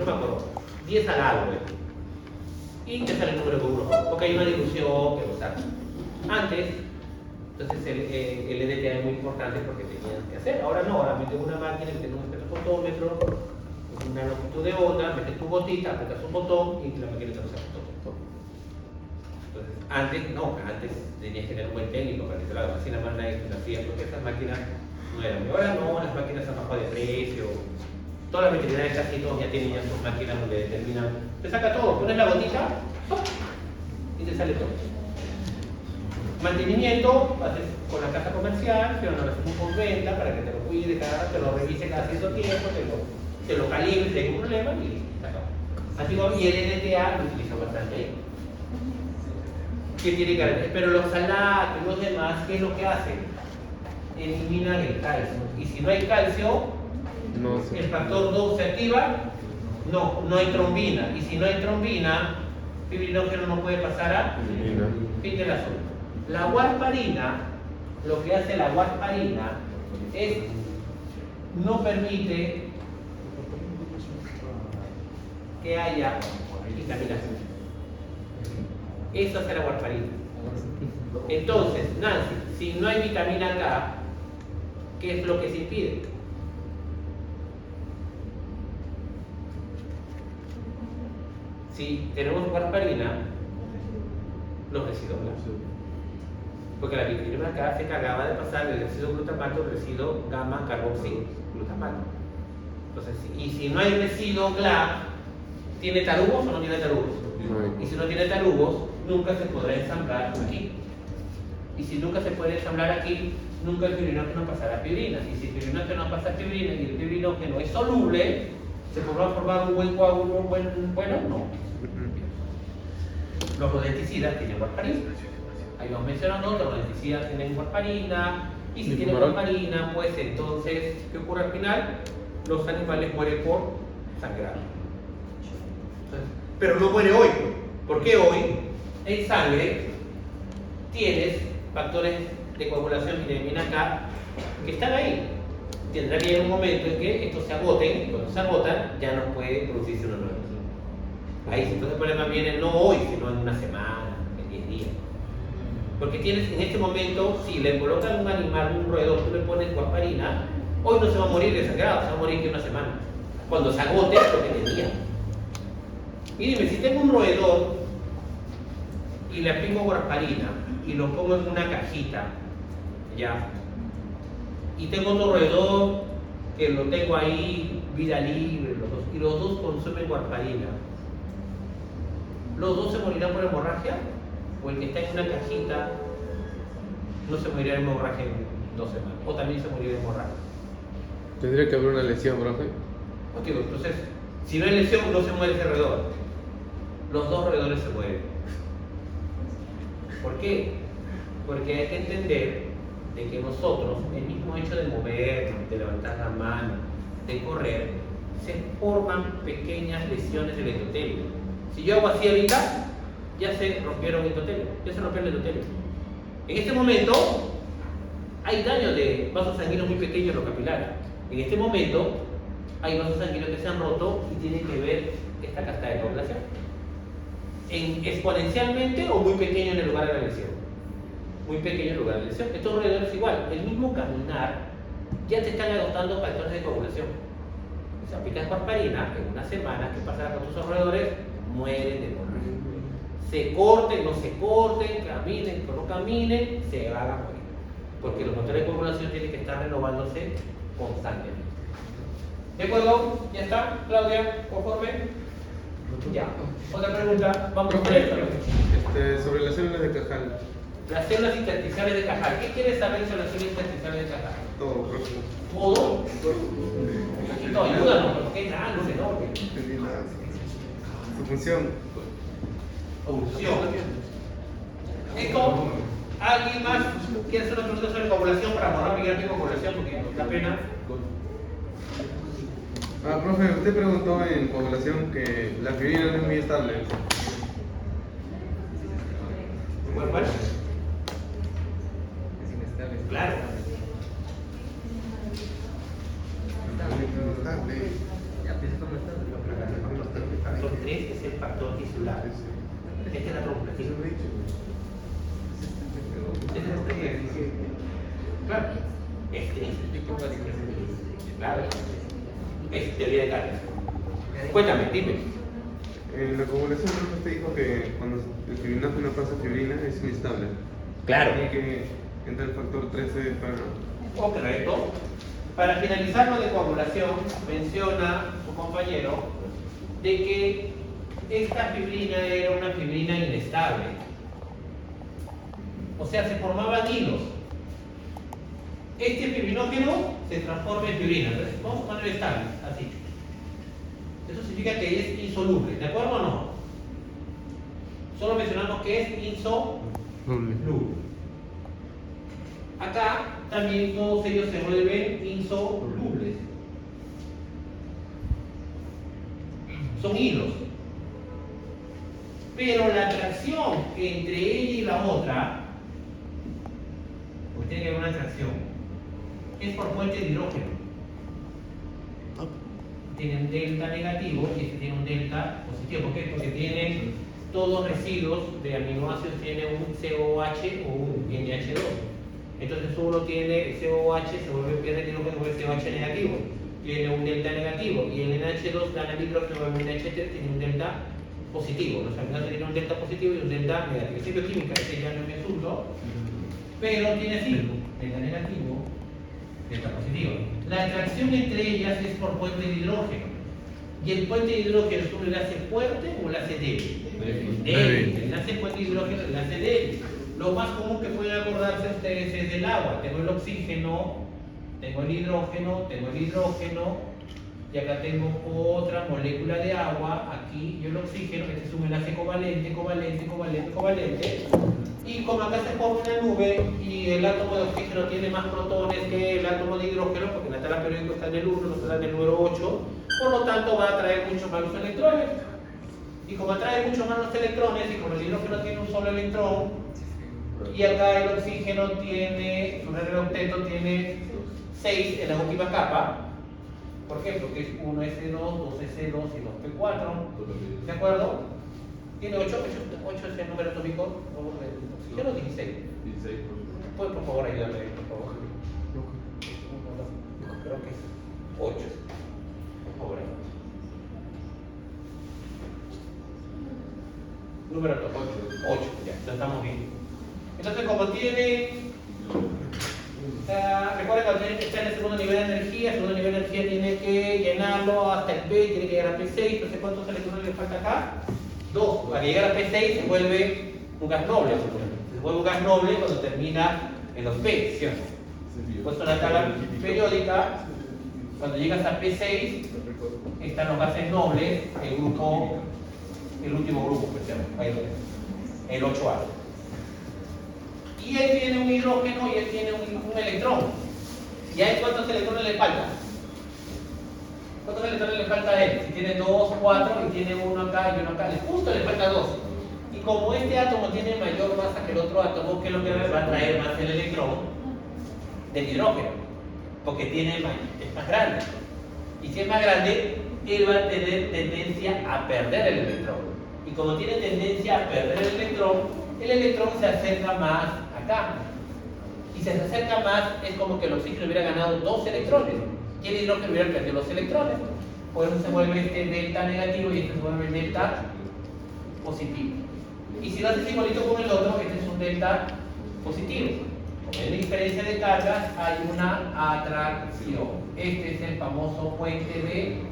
no me acuerdo, 10 al algo, y te sale el número con 1, porque hay una dilución que usar. Antes, entonces el EDTA es muy importante porque tenías que hacer. Ahora no, ahora metes una máquina, metes un espectrofotómetro, una longitud de onda, metes tu gotita, apretas un botón y la máquina te lo saca todo. Entonces, antes no, antes tenías que tener un buen técnico para que te lo haga. Así nada más nadie te lo hacía porque esas máquinas no eran. Ahora no, las máquinas han bajado de precio. Todas las veterinarias casi todos ya tienen ya sus máquinas donde determinan. Te saca todo, pones la gotita ¡pum! Y te sale todo. Mantenimiento, haces con la casa comercial, pero no lo hacemos con venta para que te lo cuide, te lo revise cada cierto tiempo, te lo calibre si hay un problema y se acabó. Así como y el NTA lo utilizo bastante ahí. ¿Qué tiene que hacer? Pero los salatos y los demás, ¿qué es lo que hacen? Eliminan el calcio. Y si no hay calcio, no sé. El factor 2 se activa, no hay trombina. Y si no hay trombina, fibrinógeno no puede pasar a fin del asunto. La warfarina, lo que hace la warfarina es no permite que haya contaminación. Eso hace la warfarina. Entonces, Nancy, si no hay vitamina K, ¿qué es lo que se impide? Si tenemos warfarina, los residuos blandos. Porque la vitamina K se encargaba de pasar del residuo glutamato al residuo gamma carboxiglutamato. Entonces, y si no hay residuo GLA, ¿tiene tarugos o no tiene tarugos? No. Y si no tiene tarugos, nunca se podrá ensamblar aquí. Y si nunca se puede ensamblar aquí, nunca el fibrinógeno pasará a fibrinas. Y si el fibrinógeno pasa a fibrinas y el fibrinógeno es soluble, ¿se podrá formar un buen coágulo? Bueno, no. Los rodenticidas tienen warfarina. Ahí nos mencionan otros, los rodenticidas tienen warfarina. Y si tienen warfarina, pues entonces, ¿qué ocurre al final? Los animales mueren por sangrado. Pero no muere hoy. Porque hoy, en sangre, tienes factores de coagulación y de vitamina K que están ahí. Tendrá que llegar un momento en que estos se agoten, y cuando se agotan, ya no puede producirse una nueva. Ahí entonces el problema viene no hoy, sino en una semana, en 10 días. Porque tienes en este momento, si le colocan un animal, un roedor, tú le pones warfarina, hoy no se va a morir de sangrado, se va a morir en una semana. Cuando se agote lo que tenía. Y dime, si tengo un roedor y le aplico warfarina y lo pongo en una cajita, ya, y tengo otro roedor que lo tengo ahí, vida libre, y los dos consumen warfarina, ¿los dos se morirán por hemorragia? ¿O el que está en una cajita no se morirá de hemorragia en 2 semanas? ¿O también se morirá de hemorragia? ¿Tendría que haber una lesión, profe? Entonces, si no hay lesión, no se muere ese roedor. Los dos roedores se mueren. ¿Por qué? Porque hay que entender de que nosotros, el mismo hecho de movernos, de levantar la mano, de correr, se forman pequeñas lesiones del endotelio. Si yo hago así ahorita, ya se rompieron el endotelio, ya se rompió el endotelio. En este momento, hay daño de vasos sanguíneos muy pequeños en los capilares. En este momento, hay vasos sanguíneos que se han roto y tienen que ver esta cascada de coagulación. Exponencialmente o muy pequeño en el lugar de la lesión. Muy pequeño en el lugar de la lesión. Estos roedores igual, el mismo caminar ya te están agotando factores de coagulación. Si aplicas warfarina, en una semana, ¿qué pasa con tus roedores? Mueren de hemorragia. Se corten, no se corten, caminen, no caminen, se van a morir. Porque los factores de coagulación tienen que estar renovándose constantemente. ¿De acuerdo? ¿Ya está? Claudia, conforme. Ya. Otra pregunta. Vamos a ver esto. Sobre las células de Cajal. Las células intersticiales de Cajal. ¿Qué quieres saber sobre las células intersticiales de Cajal? Todo, profe. ¿Todo? Aquí todo, ayúdanos, porque es grande, enorme. Su función. Función. Esto, ¿alguien más quiere hacer una pregunta sobre coagulación para borrar mi gráfico de coagulación? Porque da pena. Profe, usted preguntó en coagulación que la fibrina no es muy estable. ¿Cuál? Claro. Ya empieza como estable. factor 3 es el factor tisular. Esta es la regulación. Claro. Claro. Es teoría de cargas. Cuéntame, dime. En la coagulación creo que usted dijo que cuando el fibrinógeno pasa a fibrina es inestable. Claro. Y que entra el factor 13 para... Correcto. Para finalizar lo de coagulación, menciona su compañero de que esta fibrina era una fibrina inestable. O sea, se formaban hilos. Este fibrinógeno se transforma en fibrina. Entonces, vamos a poner estable, así. Eso significa que es insoluble, ¿de acuerdo o no? Solo mencionamos que es insoluble. Acá también todos ellos se vuelven insolubles. Son hilos. Pero la atracción entre ella y la otra, porque tiene que haber una atracción, es por fuente de hidrógeno. Tiene un delta negativo y este tiene un delta positivo. ¿Por qué? Porque tienen todos residuos de aminoácidos, tiene un COH o un NH2. Entonces uno tiene COH, se vuelve, pierde el hidrógeno, se vuelve COH negativo. Tiene un delta negativo y el NH2 gana el hidrógeno, se vuelve un NH3, tiene un delta positivo. Los aminoácidos tienen un delta positivo y un delta negativo. Es bioquímica, ese ya no es mi asunto, pero tiene así, delta negativo, delta positivo. La atracción entre ellas es por puente de hidrógeno. ¿Y el puente de hidrógeno es un enlace fuerte o un enlace débil? Débil. El enlace puente de hidrógeno es el enlace débil. Lo más común que pueden acordarse ustedes es del agua. Tengo el oxígeno, tengo el hidrógeno, y acá tengo otra molécula de agua, aquí yo el oxígeno, este es un enlace covalente, y como acá se forma una nube y el átomo de oxígeno tiene más protones que el átomo de hidrógeno, porque en la tabla periódica está en el 1, no está en el número 8, por lo tanto va a atraer muchos más los electrones. Y como atrae muchos más los electrones, y como el hidrógeno tiene un solo electrón, y acá el oxígeno tiene, su octeto tiene 6 en la última capa. ¿Por qué? Porque es 1s2, 2s2 y 2p4. ¿De acuerdo? Tiene 8 es el número atómico. ¿Oxígeno o 16? 16. ¿Puede por favor ayudarme, por favor? Creo que es 8. Por favor. Número atómico. 8, ya estamos bien. Entonces, como tiene... recuerden que está en el segundo nivel de energía. El segundo nivel de energía tiene que llenarlo hasta el P, tiene que llegar a P6. Entonces, ¿cuántos electrones le falta acá? 2. Para llegar a P6 se vuelve un gas noble. Se vuelve un gas noble cuando termina en los P, ¿cierto? Puesto en la tabla periódica, cuando llegas a P6, están los gases nobles, el último grupo, pues, ahí lo tenemos, el 8A. Y él tiene un hidrógeno y él tiene un electrón. ¿Y a él cuántos electrones le faltan? ¿Cuántos electrones le falta a él? Si tiene 2, 4 y tiene uno acá y uno acá, justo le falta 2. Y como este átomo tiene mayor masa que el otro átomo, ¿qué es lo que va a traer más el electrón? Del hidrógeno. Porque es más grande. Y si es más grande, él va a tener tendencia a perder el electrón. Y como tiene tendencia a perder el electrón se acerca más acá. Y si se acerca más, es como que el oxígeno hubiera ganado 2 electrones. Y el hidrógeno hubiera perdido los electrones. Por eso se vuelve este delta negativo y este se vuelve delta positivo. Y si lo haces igualito con el otro, este es un delta positivo. Como hay una diferencia de cargas, hay una atracción. Este es el famoso puente de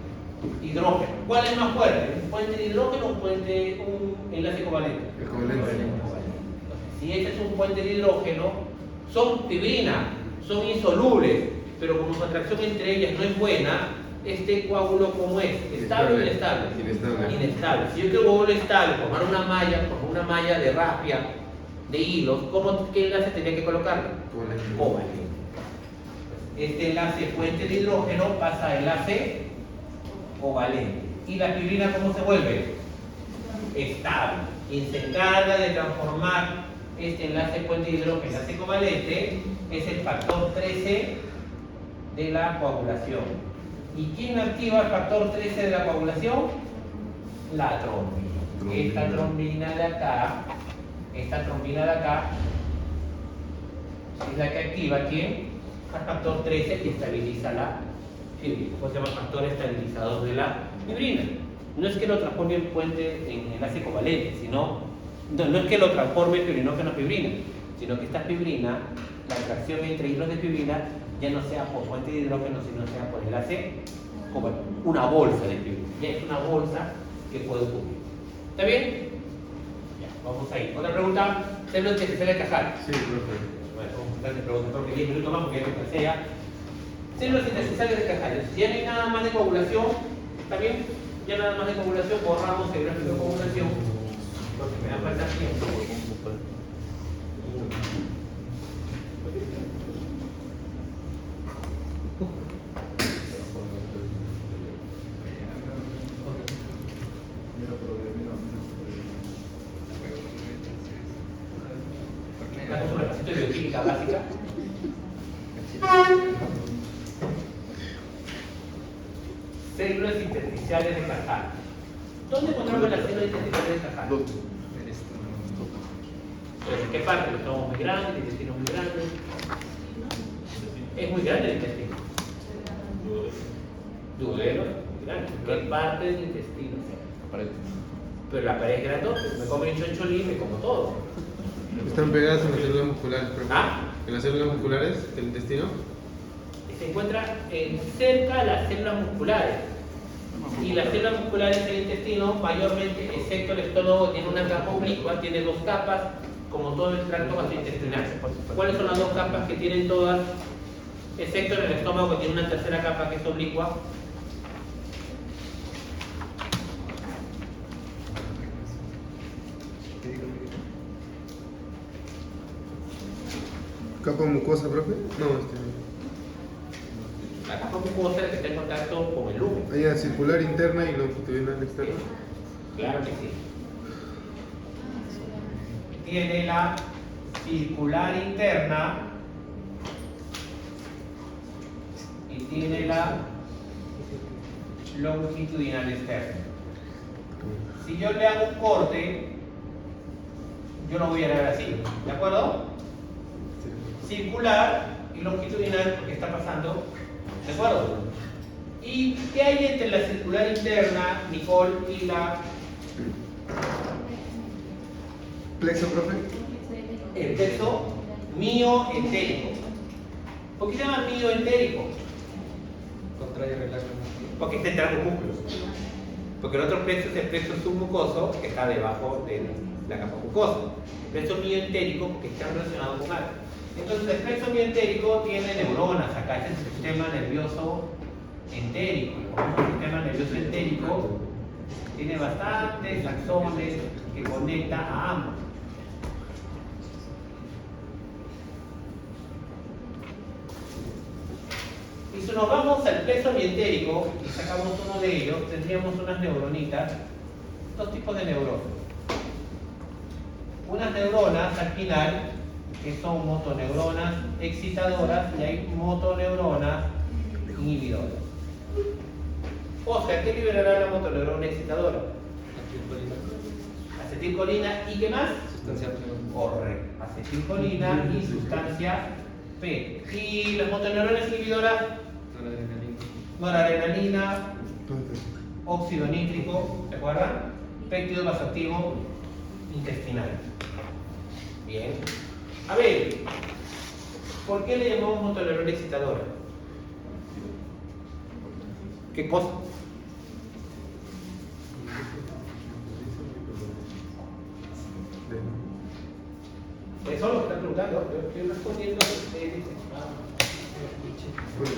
hidrógeno. ¿Cuál es más fuerte? ¿Un puente de hidrógeno o un enlace covalente? El covalente. Si este es un puente de hidrógeno, son fibrina, son insolubles, pero como su atracción entre ellas no es buena, este coágulo, ¿cómo es? ¿Estable o inestable? Inestable. Si yo quiero coágulo estable, formar una malla de rafia, de hilos, ¿qué enlace tendría que colocarle? Covalente. Este enlace puente de hidrógeno pasa a enlace covalente. ¿Y la fibrina cómo se vuelve? Estable. Quien se encarga de transformar este enlace puente de hidrógeno en enlace covalente es el factor 13 de la coagulación. ¿Y quién activa el factor 13 de la coagulación? La trombina. Esta trombina de acá, es la que activa ¿quién? Al factor 13 que estabiliza la fibrina. Se llama factor estabilizador de la fibrina. No es que lo transforme en puente en enlace covalente, sino no es que lo transforme en fibrinógeno a fibrina, sino que esta fibrina, la atracción entre hilos de fibrina ya no sea por puente de hidrógeno, sino sea por enlace covalente. Una bolsa de fibrina. Ya es una bolsa que puede ocurrir. ¿Está bien? Ya, vamos ahí. ¿Otra pregunta? ¿Células intersticiales de Cajal? Sí, profe. Bueno, vamos a darle preguntas porque 10 minutos más porque ya me sea. Células intersticiales de Cajal. Ya no hay nada más de coagulación. ¿Está bien? Ya nada más de coagulación. Borramos el gráfico de coagulación porque me da falta tiempo. Estamos sobre el pasito de bioquímica básica. Células intersticiales de Cajal. ¿Dónde encontramos las células intersticiales de Cajal? ¿En qué parte? El estómago muy grande, el intestino muy grande. Es muy grande el intestino. Duodeno, muy grande. ¿Qué parte del intestino? Pero la pared es grande, me como un choncholín, me como todo. Están pegadas en las células musculares, profe. ¿Ah? En las células musculares del intestino. Se encuentra cerca de las células musculares. Y las células musculares del intestino, mayormente, excepto el estómago, tiene una capa oblicua, tiene dos capas, como todo el tracto gastrointestinal. ¿Cuáles son las dos capas que tienen todas? Excepto en el estómago, que tiene una tercera capa que es oblicua. ¿Capa mucosa, profe? No, La capa mucosa es la que está en contacto con el lumen. Ella circular interna y longitudinal externa. Claro que sí. Tiene la circular interna y tiene la longitudinal externa. Si yo le hago un corte, yo lo voy a leer así, ¿de acuerdo? Circular y longitudinal porque está pasando, ¿de acuerdo? ¿Y qué hay entre la circular interna, Nicole, y la ¿Plexo, profe? el plexo mioentérico? ¿Por qué se llama mioentérico? Porque está entre los músculos. Porque el otro plexo es el plexo submucoso que está debajo de la capa mucosa. El plexo mioentérico porque está relacionado con algo. Entonces el plexo mioentérico tiene neuronas acá, este es el sistema nervioso entérico. Y como es un sistema nervioso entérico, tiene bastantes axones que conecta a ambos. Y si nos vamos al plexo mientérico y sacamos uno de ellos, tendríamos unas neuronitas, dos tipos de neuronas. Unas neuronas al final, que son motoneuronas excitadoras, y hay motoneuronas inhibidoras. O sea, ¿qué liberará la motoneurona excitadora? Acetilcolina y ¿qué más? Sustancia P. Correcto. Acetilcolina y sustancia P. ¿Y las motoneuronas inhibidoras? Noradrenalina, óxido nítrico, ¿se acuerdan? Péptido vasoactivo intestinal. Bien. A ver, ¿por qué le llamamos motoneurona excitadora? ¿Qué cosa? Eso es lo que están preguntando. Yo estoy respondiendo a lo que ustedes dicen.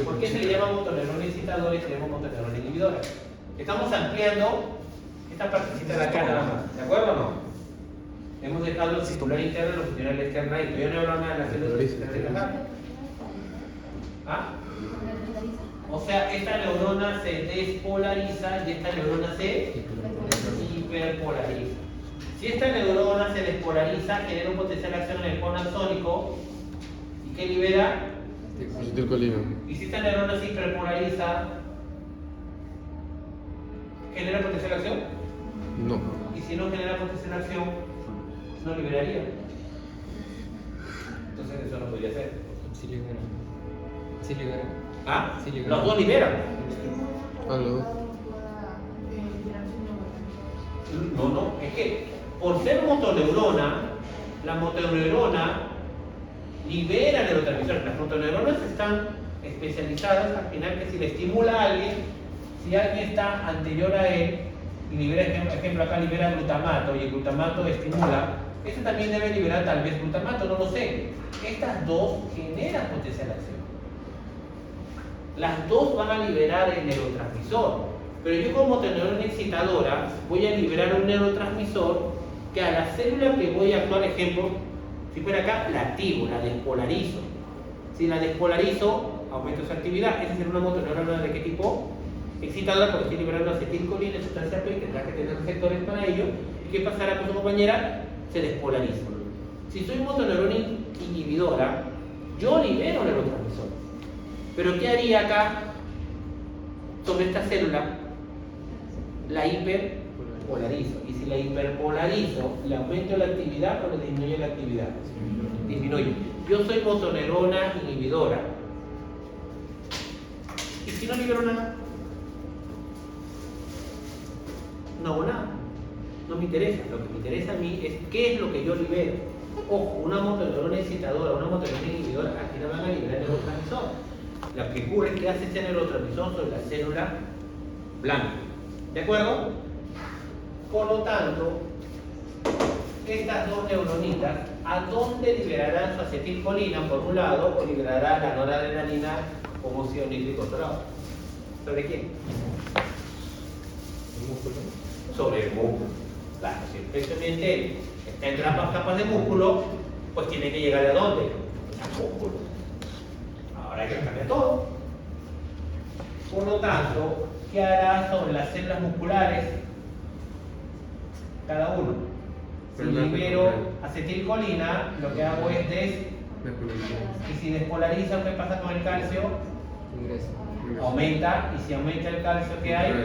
¿Por qué se le llama motoneurona excitadora y se le llama motoneurona inhibidora? Estamos ampliando esta partecita de acá nada más. ¿De acuerdo o no? Hemos dejado el circular interno, longitudinal externa y todavía no he hablado nada de las células externas de acá. ¿Ah? O sea, esta neurona se despolariza y esta neurona se hiperpolariza. Si esta neurona se despolariza, genera un potencial de acción en el cono axónico y que libera. Acetilcolina. Y si esta neurona se hiperpolariza, ¿genera potencial de acción? No. Y si no genera potencial de acción, no liberaría. Entonces eso no podría ser. Sí libera. Sí libera. ¿Ah? Sí libera. Los dos liberan. No, es que por ser motoneurona, la motoneurona libera neurotransmisores. Las motoneuronas están especializadas al final que si le estimula a alguien, si alguien está anterior a él y libera, ejemplo acá libera glutamato y el glutamato estimula, eso también debe liberar tal vez glutamato, no lo sé. Estas dos generan potencial de acción. Las dos van a liberar el neurotransmisor, pero yo como motoneurona excitadora voy a liberar un neurotransmisor que a la célula que voy a actuar, ejemplo, si fuera acá, la activo, la despolarizo. Si la despolarizo, aumento su actividad. Esa sería una motoneurona de qué tipo? Excitadora, porque estoy liberando acetilcolina, sustancia P, tendrá que tener receptores para ello. ¿Y qué pasará con su compañera? Se despolariza. Si soy motoneurona inhibidora, yo libero el neurotransmisor. Pero ¿qué haría acá sobre esta célula? La hiperpolarizo. Y si la hiperpolarizo, ¿le aumento la actividad o le disminuye la actividad? Disminuye. Yo soy motoneurona inhibidora. ¿Y si no libero nada? No hago nada. No me interesa. Lo que me interesa a mí es qué es lo que yo libero. Ojo, una motoneurona excitadora, una motoneurona inhibidora, aquí no van a liberar el neurotransmisor. Lo que ocurre es que hace ese neurotransmisor sobre la célula blanca. ¿De acuerdo? Por lo tanto, estas dos neuronitas, ¿a dónde liberarán su acetilcolina por un lado o liberará la noradrenalina como óxido nítrico por otro lado? ¿Sobre quién? El músculo. Sobre el músculo. Claro, si el pecho miente está entre ambas capas de músculo, pues tiene que llegar ¿a dónde? Al músculo. Ahora hay que cambiar todo. Por lo tanto, ¿qué hará sobre las células musculares? Cada uno. Si libero acetilcolina, lo que hago es y si despolarizo, ¿qué pasa con el calcio? Ingresa. Aumenta, y si aumenta el calcio, ¿qué hay?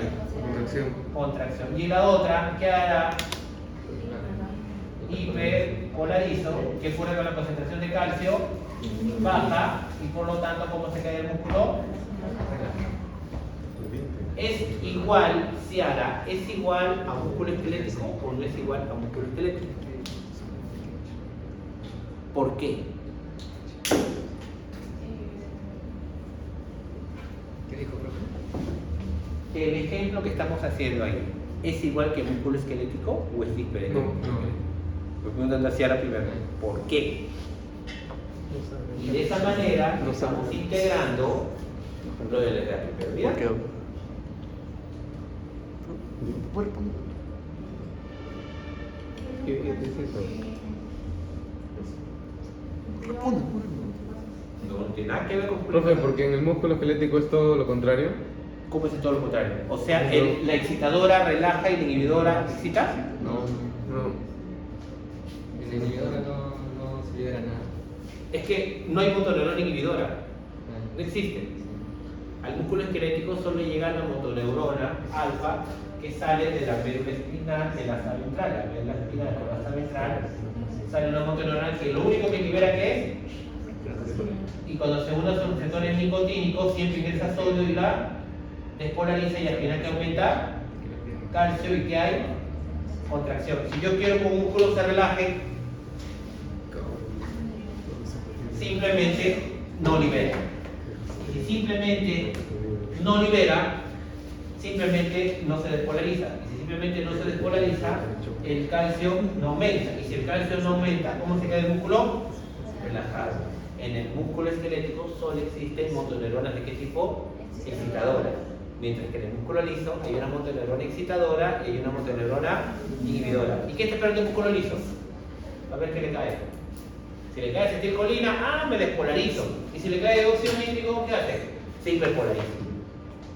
Contracción. Y la otra, ¿qué hará? Hiperpolarizo, ¿qué ocurre con la concentración de calcio? Baja, y por lo tanto, ¿cómo se cae el músculo? Es igual, Ciara, ¿es igual a músculo esquelético o no es igual a músculo esquelético? ¿Por qué? ¿Qué dijo, profe? El ejemplo que estamos haciendo ahí, ¿es igual que músculo esquelético o es diferente? No. Pues preguntando a Ciara primero, ¿por qué? Y de esa manera estamos integrando lo de la hiperioridad. ¿Qué es eso? No tiene nada que ver con Profe, porque en el músculo esquelético es todo lo contrario. ¿Cómo es todo lo contrario? O sea, la excitadora relaja y la inhibidora excita. No. No. En la inhibidora no se libera nada. Es que no hay motoneurona inhibidora. Ah. No existe. Al músculo esquelético solo llega la motoneurona alfa que sale de la médula espinal, de la asa ventral, la médula espinal con la asa ventral, sale una motoneurona que lo único que libera ¿qué es? Y cuando se unen sus receptores nicotínicos siempre ingresa sodio y la despolariza y al final que aumenta calcio y que hay contracción. Si yo quiero que un músculo se relaje, simplemente no libera. Y si simplemente no libera, simplemente no se despolariza. Y si simplemente no se despolariza, el calcio no aumenta. Y si el calcio no aumenta, ¿cómo se queda el músculo? Relajado. En el músculo esquelético solo existen motoneuronas de qué tipo? Excitadoras. Mientras que en el músculo liso hay una motoneurona excitadora y hay una motoneurona inhibidora. ¿Y qué está esperando el músculo liso? A ver qué le cae. Si le cae acetilcolina, me despolarizo. Y si le cae óxido nítrico, ¿qué hace? Se hiperpolariza.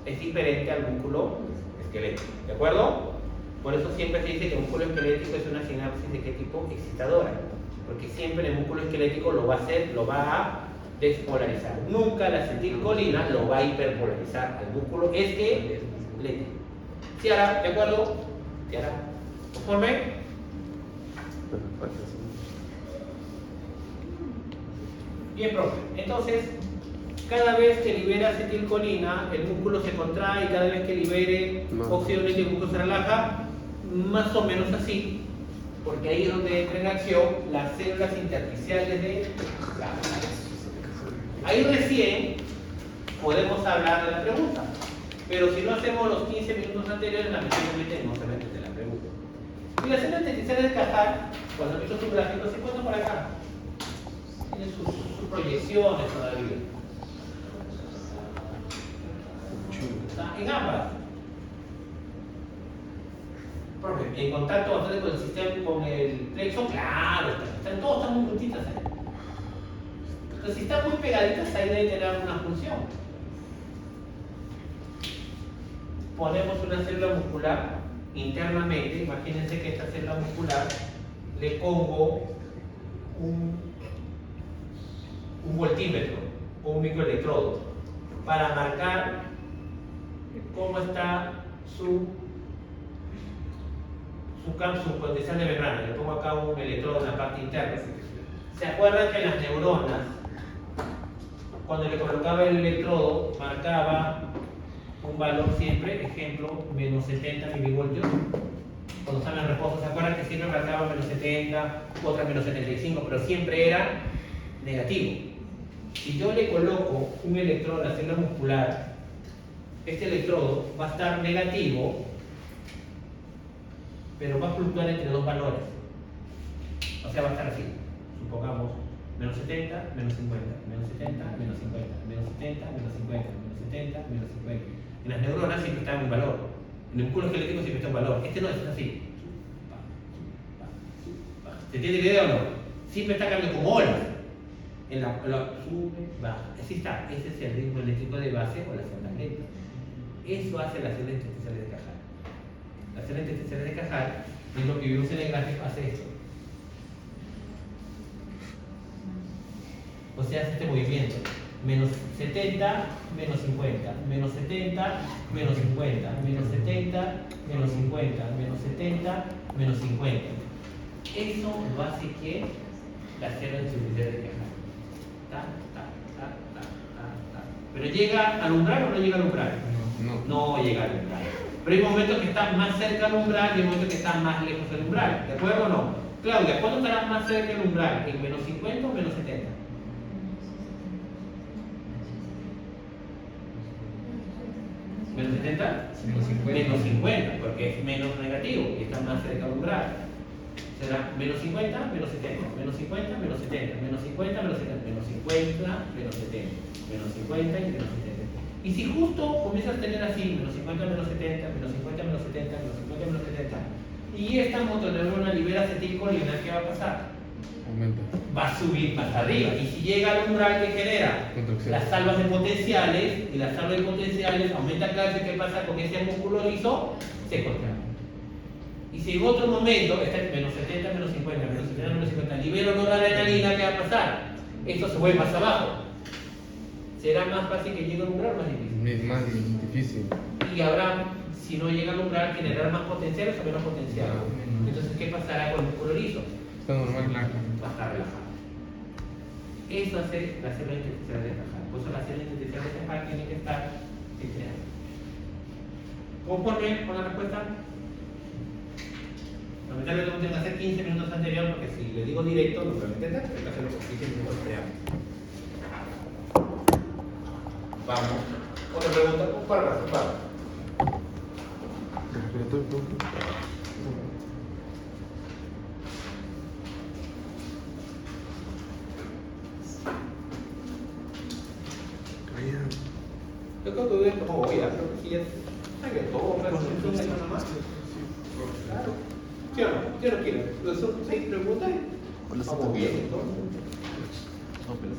Es diferente al músculo esquelético. ¿De acuerdo? Por eso siempre se dice que el músculo esquelético es una sinapsis de qué tipo? Excitadora. Porque siempre el músculo esquelético lo va a hacer, lo va a despolarizar. Nunca la acetilcolina lo va a hiperpolarizar al músculo esquelético. Ciara, ¿de acuerdo? Ciara. ¿Conforme? Pero falta eso. Bien, profe. Entonces, cada vez que libera acetilcolina, el músculo se contrae y cada vez que libere óxido nítrico, el músculo se relaja, más o menos así, porque ahí es donde entra en acción las células intersticiales de la Ahí recién podemos hablar de la pregunta, pero si no hacemos los 15 minutos anteriores, lamentablemente no se mete la pregunta. Y las células intersticiales de Cajal, cuando he hecho su gráfico, se encuentran por acá. Tienen sus proyecciones todavía. Está en ambas. Profe, en contacto bastante con el sistema, con el plexo, claro, todos están muy juntitas ahí. Entonces, si están muy pegaditas, ahí debe tener alguna función. Ponemos una célula muscular internamente, imagínense que esta célula muscular le pongo un voltímetro o un microelectrodo para marcar cómo está su potencial de membrana. Le pongo acá un electrodo en la parte interna. ¿Se acuerdan que las neuronas, cuando le colocaba el electrodo, marcaba un valor siempre, ejemplo, menos 70 milivoltios? Cuando están en reposo, ¿se acuerdan que siempre marcaba menos 70, otra menos 75, pero siempre era negativo? Si yo le coloco un electrodo a la célula muscular, este electrodo va a estar negativo, pero va a fluctuar entre dos valores. O sea, va a estar así. Supongamos menos 70, menos 50, menos 70, menos 50, menos 70, menos 50, menos 70, menos 50. En las neuronas siempre está en un valor. En el músculo esquelético siempre está en un valor. Este no es así. ¿Se entiende la idea o no? Siempre está cambiando como olas. En la sube, baja. Así está. Ese es el ritmo eléctrico de base o las ondas lentas. Eso hace las células intersticiales de Cajal. Las células intersticiales de Cajal, es lo que vimos en el gráfico, hace esto. O sea, hace este movimiento. Menos 70, menos 50, menos 70, menos 50, menos 70, menos 50, menos 70, menos 50. Eso lo hace que las células intersticiales de Cajal. Pero llega al umbral o no llega al umbral? No llega al umbral. Pero hay momentos que están más cerca del umbral y hay momentos que están más lejos del umbral. ¿De acuerdo o no? Claudia, ¿cuándo estarás más cerca del umbral? ¿En menos 50 o menos 70? ¿Menos 70? Menos 50, porque es menos negativo y está más cerca del umbral. Será menos 50, menos 70, menos 50, menos 70, menos 50, menos 70, menos 50, menos 70, menos 50 y menos 70. Y si justo comienzas a tener así, menos 50, menos 70, menos 50, menos 70, menos 50, menos 70, y esta motoneurona libera acetilcolina, ¿qué va a pasar? Aumenta. Va a subir más arriba. Y si llega al umbral que genera las salvas de potenciales, y las salvas de potenciales aumenta cada vez, ¿qué pasa con ese músculo liso? Se contrae. Y si en otro momento, está en menos 70, menos 50, menos 70, menos 50, libero noradrenalina, ¿qué va a pasar? Esto se vuelve más abajo. ¿Será más fácil que llegue al umbral o más difícil? Es más difícil. Y habrá, si no llega al umbral, generar más potenciales o menos potenciales. Entonces, ¿qué pasará con el músculo liso? Está normal. Va a estar relajado. Eso hace la célula intersticial de Cajal. Por eso la célula intersticial de Cajal tiene que estar filtrada. ¿Conforme con la respuesta? Lamentablemente no tengo que hacer 15 minutos anterior porque si le digo directo no puedo entender, pero hay que hacerlo con 15 minutos previos. Vamos. Otra pregunta. Un párrafo. Yo creo que deben como voy a creo que sí es. Hay que todo, pero no es nada más. Claro. ¿Sí o no? ¿Sí o no quieren? ¿Son 6 preguntas? Vamos bien, entonces. No, pero